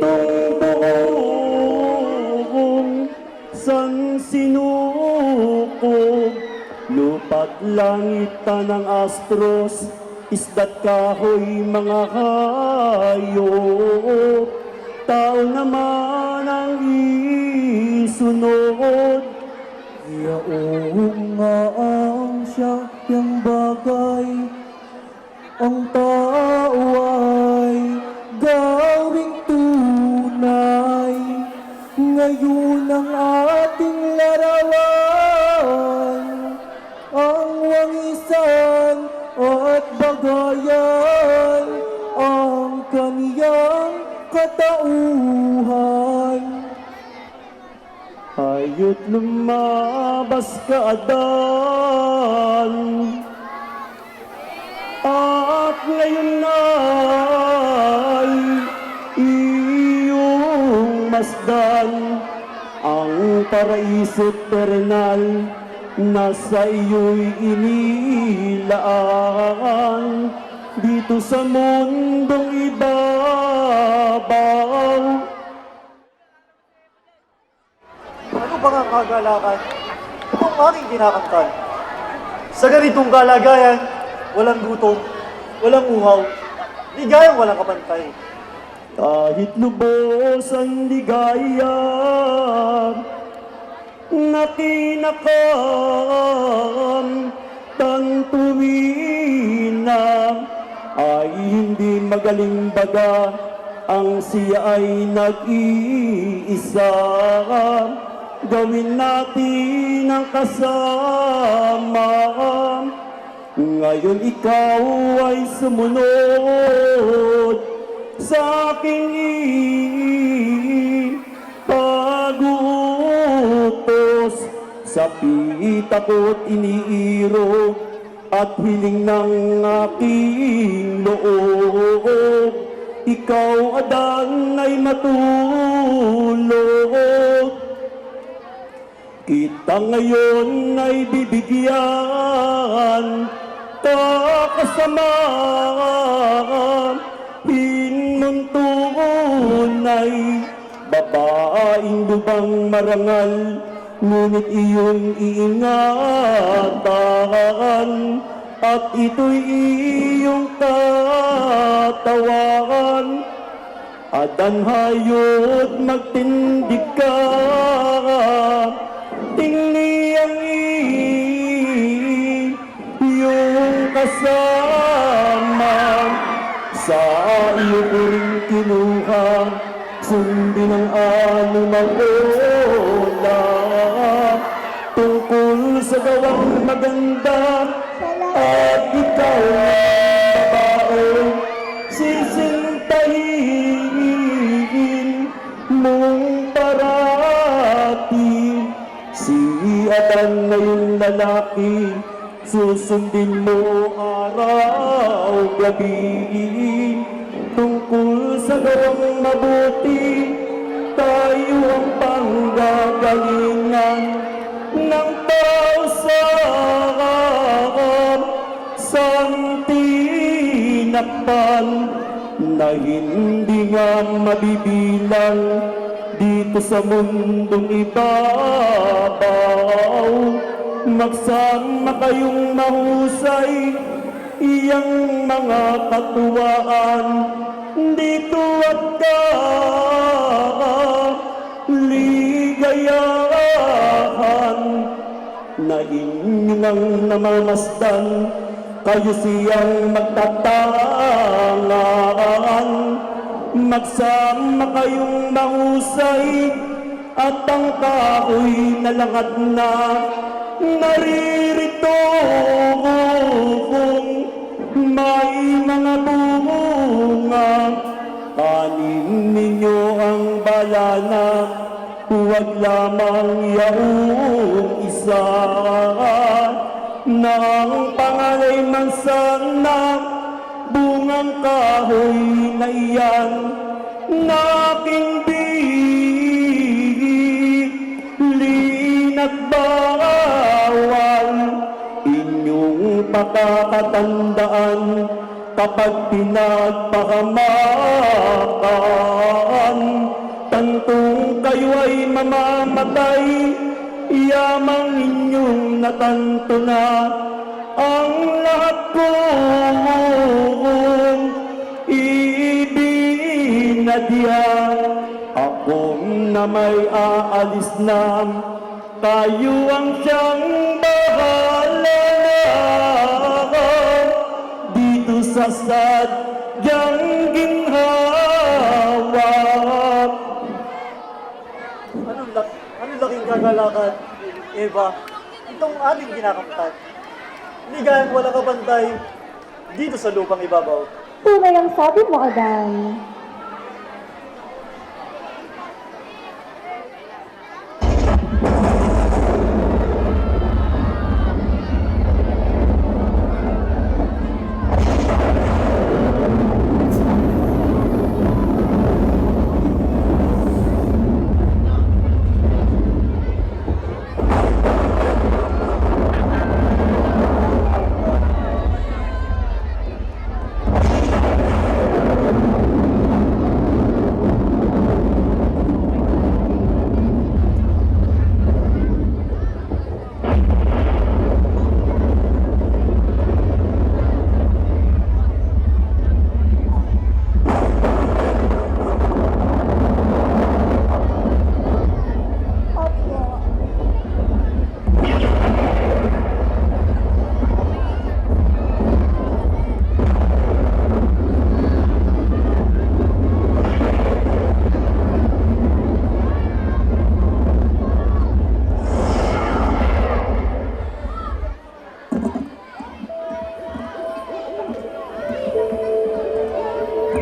itong buong san sinukog, lupa't langit ng astros, isda't kahoy mga hayop, tao naman ang isunod. Yaong nga ang siya yang bagay, ang tao ay gawing tunay. Ngayon ang ating larawan, ang wangisan at bagayan, ang kaniyang katauhan. Hayot lumabas ka, Adan, at ngayon ay iyong masdan ang paraiso eternal na sa iyo'y inilaan dito sa mundong ibabaw. Ano ba ang kagalakan? Itong aking kinakantan. Sa ganitong kalagayan, walang gutom, walang uhaw, ligayang walang kapantay. Kahit lubos ang ligaya na tinakam tantuwina, ay hindi magaling baga ang siya ay nag-iisa. Gawin natin ang kasama. Ngayon ikaw ay sumunod sa aking pag-uutos, sa pita ko't iniiro at hiling ng aking loob. Ikaw, Adan, ay matulog. Kita ngayon ay bibigyan ka kasama, mong tunay, babaeng lubang marangal, ngunit iyong iingatan, at ito'y iyong katawan. Adan, hayot magtindig ka, tingli ang iyong kasama. Sa iyo ko rin kinuha, sundin ang anumang ola, tungkol sa gawang maganda, at ikaw ang babae, sisintahin mong parati. Si Adan na yung lalaki, susundin mo araw-gabi. Tungkol sa gawang mabuti, tayo ang panggagalingan ng tao sa tinakpan, na hindi nga mabibilang dito sa mundong ibabaw. Magsama kayong mahusay, iyang mga katuwaan dito at kaligayahan, na inyong namamasdan, kayo siyang magtatangan. Magsama kayong mahusay, at ang kahoy na langad na naririto kung may mga bunga. Kanin ninyo ang balana, huwag lamang yaong isa, na ang pangalay man sana bungang kahoy na iyan, na aking bilin at bawal. Inyong pakakatandaan kapag pinagpahamakan namamatay, yamang inyong natanto na ang lahat kong ibinadya. Akong na may aalis na, tayo ang siyang bahala dito sa sadyang ginhawa. Anong laking kagalakan, Eva, itong ating kinakamtan. Hindi gayang wala kabantay dito sa lupang ibabaw. Tunay ang sabi mo, Adan.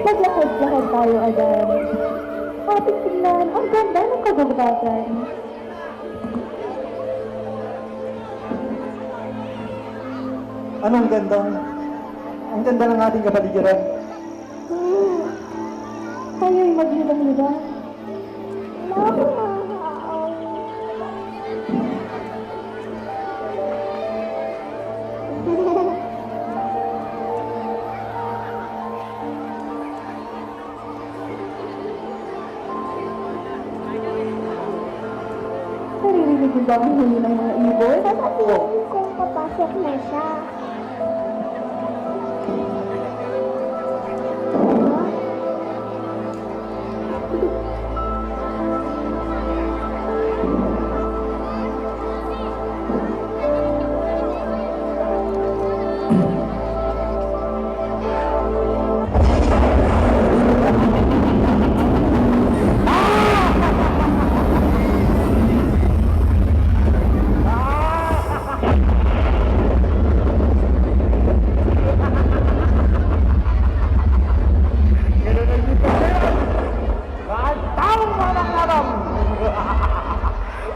Maglakad-lakad tayo, Adan. Ating tingnan, ang ganda ng kagubatan. Anong gandang, ang ganda ng ating kapaligiran. Tayo'y maglibang-libang. Naririnig mo ba ang huni ng mga ibon? Sasabihin kong papasok na siya.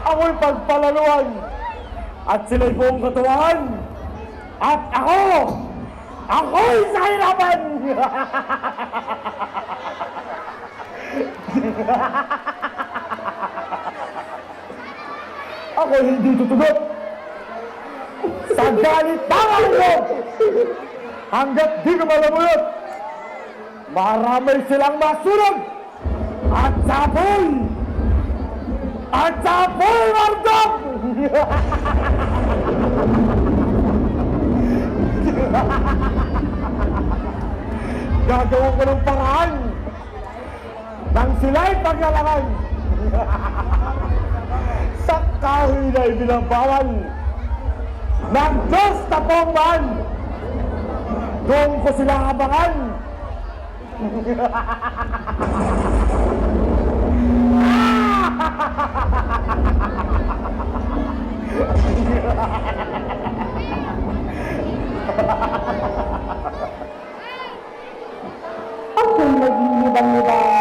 Ako'y pagpalaluan at sila'y buong katuwaan at ako'y sa hirapan. Ako'y hindi tutugot sa galit ng loob hanggat di ko malamulot. Maramay silang masunod at sapoy mardam! Gagawin ko ng paraan nang sila'y paglalangan sa kahoy na ibinabawan ng Diyos na pongman. Doon ko sila abangan. Ako'y naglilibang-libang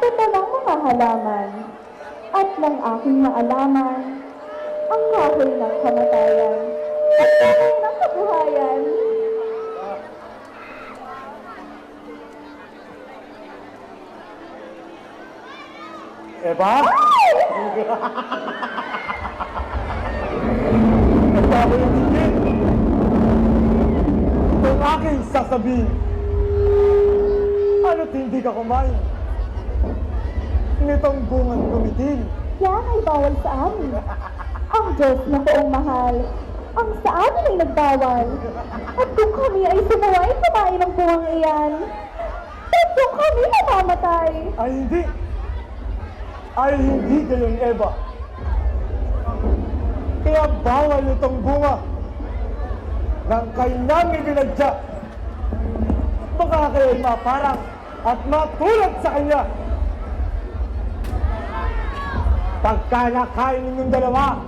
sa talang mga halaman at ng aking maalaman ang kahoy ng kamatayan at kahoy ng kabuhayan. Eva? At ako yung hindi. Itong aking sasabihin. Ano't hindi ka kumain? nitong bungang gumitin. Yan ay bawal sa amin. Ang Diyos na poong mahal, ang sa amin ay nagbawal. At kung kami ay sumuway kumain ng buwang iyan, tatlong kami mamamatay. Ay hindi gayon, Eva. Kaya bawal itong bunga ng kanyang ibinadya. Baka kayo'y maparang at matulad sa kanya. Pagka nakain ninyong dalawa,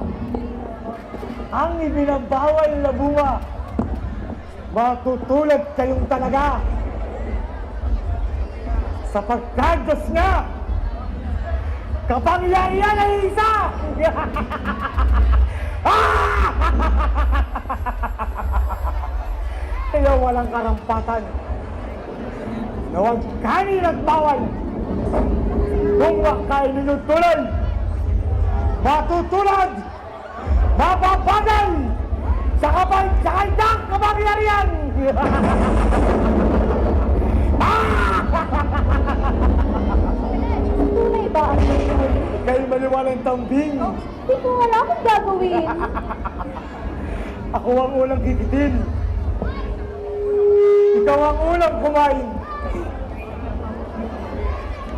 ang ibinabawal na bunga, matutulad kayong talaga. Sapagkat Diyos nga, kapangyarihan ay isa! Kaya walang karampatan na huwag kanin at bawal. Kung wakay ninyo tuloy, matutulad, mapapagal sa kanyang kapangyarihan! Tunay ba ang tunay? Kayo maliwalang tambing. Di ko alam ang gagawin. Ako ang unang kikitin. Ikaw ang unang kumain.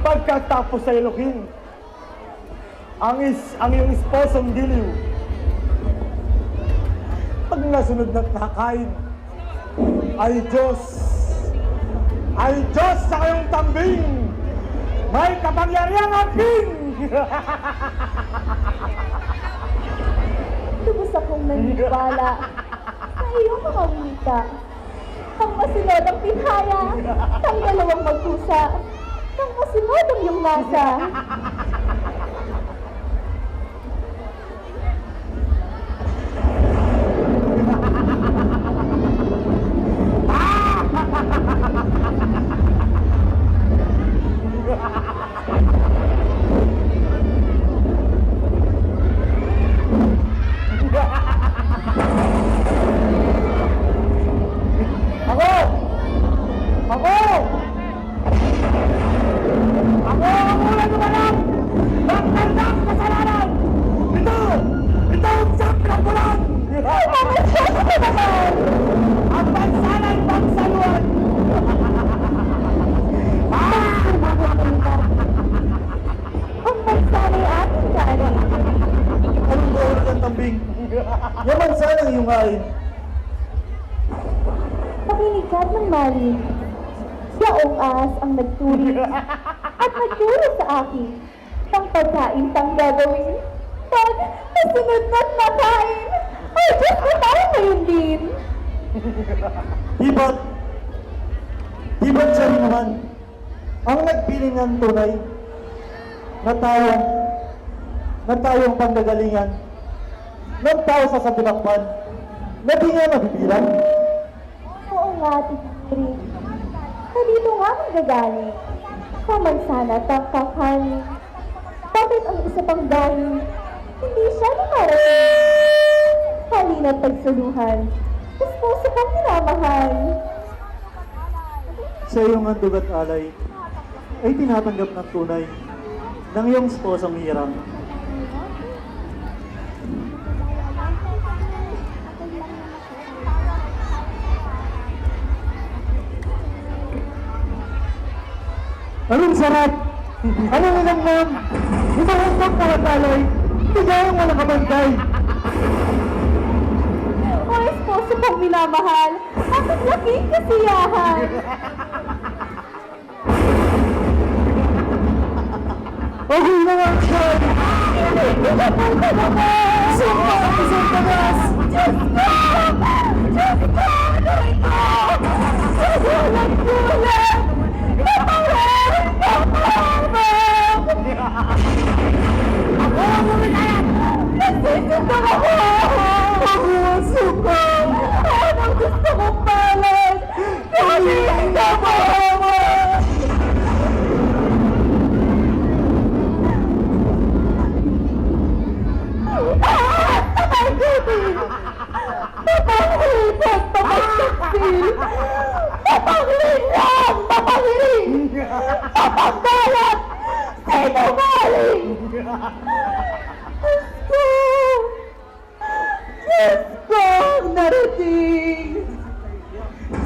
Pagkatapos sa ilokin, ang iyong esposong diliw. Pag nasunod na nakain, ay Diyos sa kayong tambing. May kapangyarihan ang king! Lubos akong naniniwala sa iyong mga wika. Ang masunod ang pinhaya, ang dalawang magkusa, ang masunod ang iyong nasa. Ako ang unang gumanap ng tandang kasalanan! Ito ang sakrang bulan! Ang bansanay pagsaluan! Ang magsanay ating gani. Anong gawin ng tambing? Yaman sana ang iyong hain. Pakiligad ng mali. Yaong as ang nagturi at nagturo sa akin ang pagkain pang gagawin. Pag nasunod na't nakain, ay Diyos ko tayo ngayon din. Di ba't siya rin naman ang nagpiling ng tunay na tayong panggagalingan ng tao sa sabilakpan na di nga mabibilang? Oo nga, Titiri. Sa dito nga manggagani. Sa mansana at kakanin. Bakit ang isa pang dahil hindi siya lumarating? Halina't pagsuluhan. Esposo kang minamahal. Sa iyong handog at alay ay tinatanggap ng tunay ng iyong esposang hirang. Anong sarap? Anong inamnam? Ito ang pagkakalay. Tigay ang walang kabantay. O esposo kang minamahal. At laking kasiyahan. Okay na nga siya! Sumpa ang isang tagas! Diyos ko! Diyos ko! Ano ito? Susulat-sulat! Napawin! Napawin! Ako ang umilayan! Nagsisundang ako! Ako ang suka! Anong gusto kong balag? Kami ang kapahawa! Papangilipot! Papagtaksil! Papanglinlang! Papangling! Papagdalat! Sino ba Yes ko ang narating!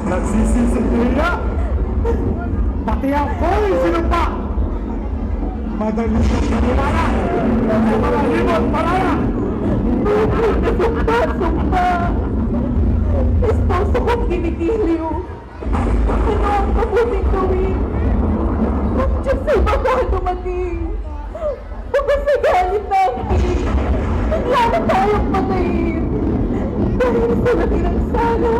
Nagsisisiya! Pati ako'y sinumpa! Madali kang maniwala sa mga limot palaya! Sumpa! Esposo kong Dimitilio! Ano ang mabuting gawin? Ang Diyos ay baka dumating! Baka sa galit natin! Bigla na tayong patayin! Dahil sa laki ng sala!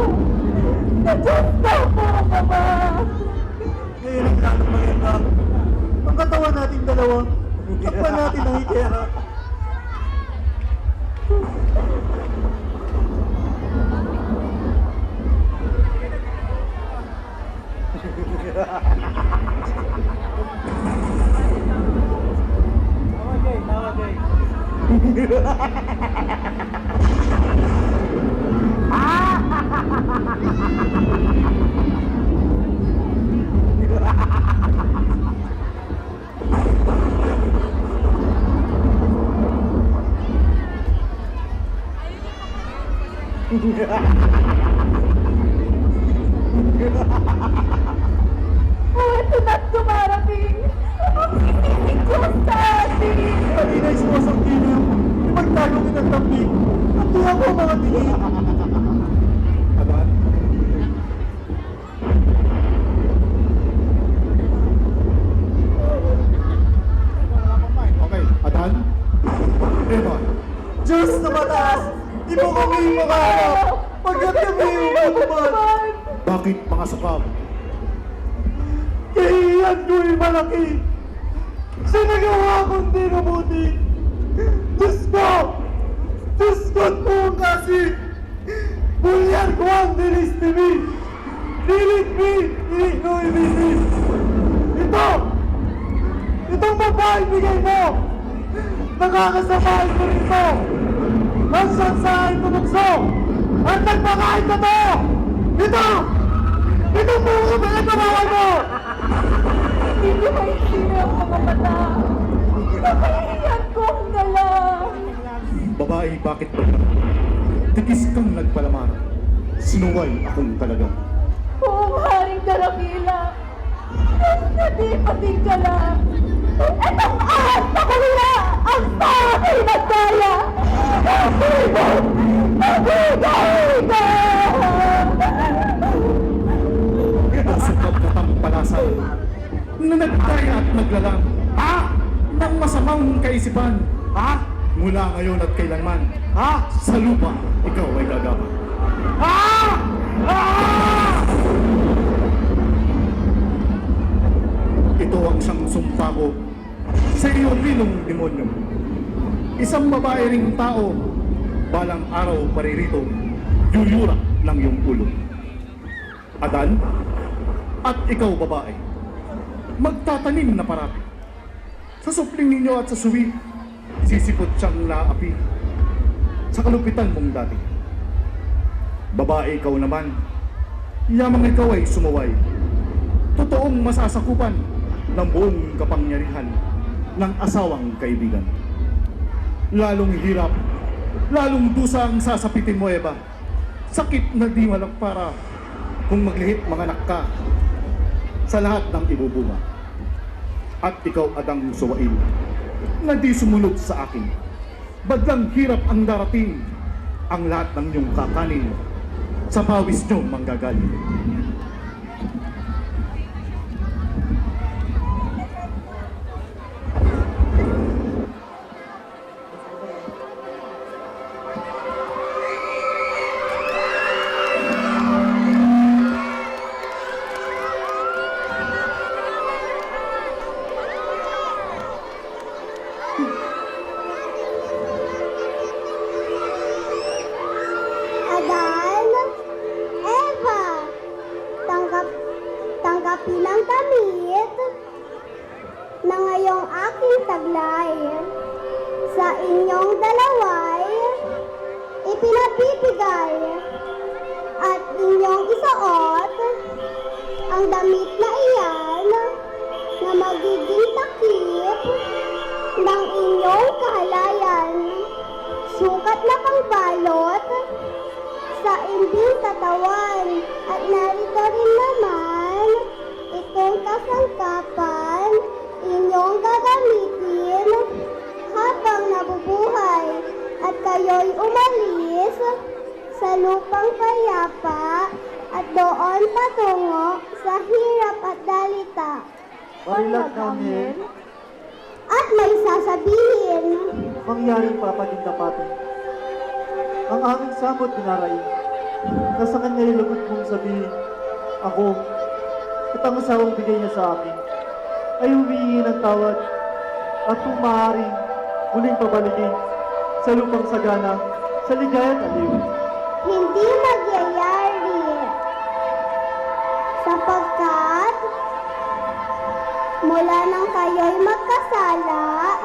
Na Diyos na po ang Ama! Ngayon ang lalong maganda. Ang katawan nating dalawa. Takpan natin ang hikera. Ito na't dumarating! Ang sisisig Diyos sa atin! Kanina isposong Kilio. Ipagtago kitang tampik. At di ako mga tingin. Adan? Okay, Adan? Eva? Diyos na mataas! Di mo kami makaharap! Pagkat kami umutuman! Bakit mga sakab? Kahiyan ko'y malaki! Sa nagawa kong di mabuti! Diyos ko! Diyos ko't buong kasi! Bulyar ko ang dinis TV! Dilit me! Dilit no ibisin! Ito! Itong babae bigay mo! Nakakasamahan ko rito! Ang sansahin tumukso! At nagpakain ko to! Ito! Itong buong pinagpabawal mo! Hindi may sino ang mga mata! Napahiyan ko ang dala! Babae, bakit ba? Tikis kang nagpalamar. Sinuway akong talaga. Buong haring Darakila! Hindi pating dala! Itong ahas na kulila! Ang sa akin nagdaya! Nagigahiga! Ang sakab na tampalasan na nagdaya at naglalang. Ha? Ng masamang kaisipan. Ha? Mula ngayon at kailanman. Ha? Sa lupa, ikaw ay gagama. Ha? Ito ang siyang sumpa ko sa iyong linong demonyo. Isang babae ring tao, balang araw paririto, yuyura ng iyong ulo. Adan, at ikaw babae, magtatanim na parati. Sa supling ninyo at sa suwi, sisipot siyang naapi sa kalupitan mong dati. Babae ikaw naman, yamang ikaw ay sumuway. Totoong masasakupan ng buong kapangyarihan ng asawang kaibigan. Lalong hirap, lalong dusa ang sasapitin mo, Eva. Sakit na di malagpara kung maglihit mga anak ka sa lahat ng ibubunga. At ikaw, Adang Suwail, na di sumunod sa akin. Badlang hirap ang darating, ang lahat ng iyong kakanin sa pawis niyo manggagaling. Adan, Eva, tanggapin ang damit na ngayong aking taglay sa inyong dalaway ipinabibigay at inyong isuot ang damit na iyan na magiging takip ng inyong kahalayan. Sukat na pangbalot sa inyong katawan at narito rin naman itong kasangkapan inyong gagamitin habang nabubuhay at kayo'y umalis sa lupang payapa at doon patungo sa hirap at dalita. Marilag namin, At may sasabihin, mangyaring papagindapatin. Ang aming samot binaray, na sa kanya'y lagot mong sabihin, ako, at ang asawang bigay niya sa akin, ay humihingi ng tawad, at kung maaari, muling pabalikin sa lupang sagana, sa ligaya at aliw. hindi magyayari. Sapagkat mula nang kayo'y magkasala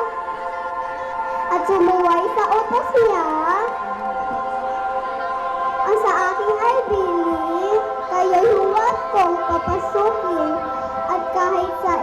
at sumuway sa utos niya, ang sa aking ay bili, kayo'y huwag kong papasukin at kahit sa